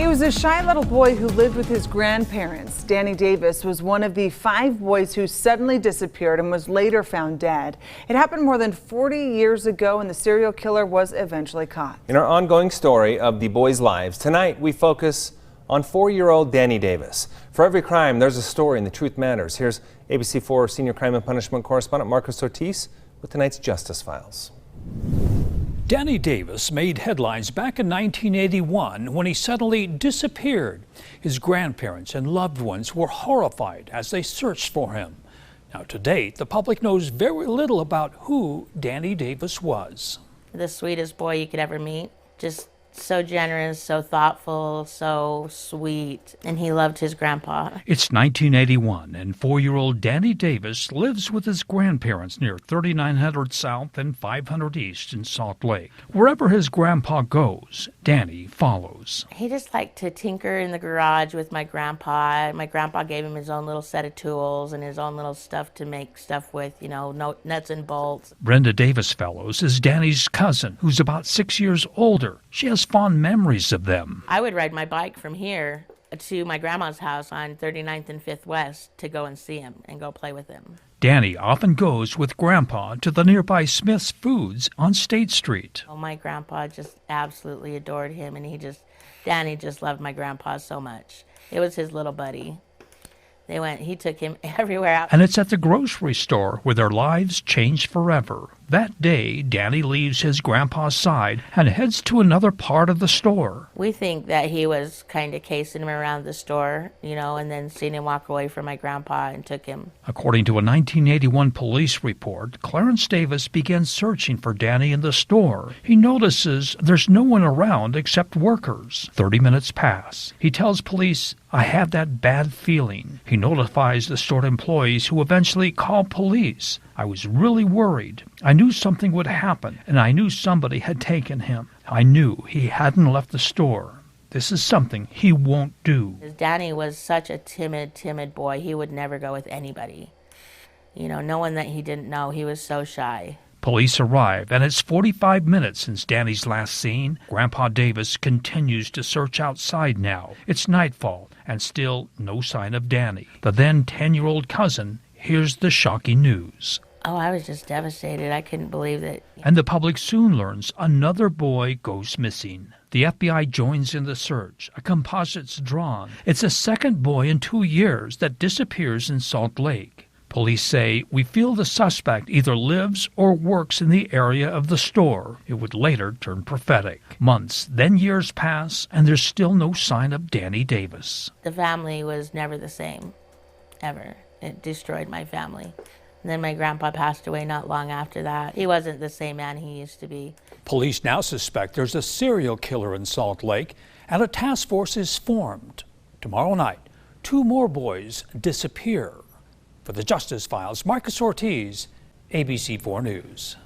He was a shy little boy who lived with his grandparents. Danny Davis was one of the 5 boys who suddenly disappeared and was later found dead. It happened more than 40 years ago, and the serial killer was eventually caught. In our ongoing story of the boys' lives, tonight we focus on 4-year-old Danny Davis. For every crime, there's a story, and the truth matters. Here's ABC4 Senior Crime and Punishment Correspondent Marcos Ortiz with tonight's Justice Files. Danny Davis made headlines back in 1981 when he suddenly disappeared. His grandparents and loved ones were horrified as they searched for him. Now, to date, the public knows very little about who Danny Davis was. The sweetest boy you could ever meet. Just so generous, so thoughtful, so sweet, and he loved his grandpa. It's 1981, and 4-year-old Danny Davis lives with his grandparents near 3900 South and 500 East in Salt Lake. Wherever his grandpa goes, Danny follows. He just liked to tinker in the garage with my grandpa. My grandpa gave him his own little set of tools and his own little stuff to make stuff with, nuts and bolts. Brenda Davis Fellows is Danny's cousin, who's about 6 years older. She has fond memories of them. I would ride my bike from here to my grandma's house on 39th and 5th West to go and see him and go play with him. Danny often goes with Grandpa to the nearby Smith's Foods on State Street. Oh, my grandpa just absolutely adored him, and Danny just loved my grandpa so much. It was his little buddy. He took him everywhere. And it's at the grocery store where their lives change forever. That day, Danny leaves his grandpa's side and heads to another part of the store. We think that he was kind of casing him around the store, and then seen him walk away from my grandpa and took him. According to a 1981 police report, Clarence Davis began searching for Danny in the store. He notices there's no one around except workers. 30 minutes pass. He tells police, "I have that bad feeling." He notifies the store employees, who eventually call police. "I was really worried. I knew something would happen, and I knew somebody had taken him. I knew he hadn't left the store. This is something he won't do." Danny was such a timid boy. He would never go with anybody. No one that he didn't know. He was so shy. Police arrive, and it's 45 minutes since Danny's last seen. Grandpa Davis continues to search outside now. It's nightfall, and still no sign of Danny. The then 10-year-old cousin hears the shocking news. Oh, I was just devastated. I couldn't believe it. And the public soon learns another boy goes missing. The FBI joins in the search. A composite's drawn. It's a second boy in 2 years that disappears in Salt Lake. Police say, "We feel the suspect either lives or works in the area of the store." It would later turn prophetic. Months, then years pass, and there's still no sign of Danny Davis. The family was never the same, ever. It destroyed my family. And then my grandpa passed away not long after that. He wasn't the same man he used to be. Police now suspect there's a serial killer in Salt Lake, and a task force is formed. Tomorrow night, 2 more boys disappear. For the Justice Files, Marcos Ortiz, ABC4 News.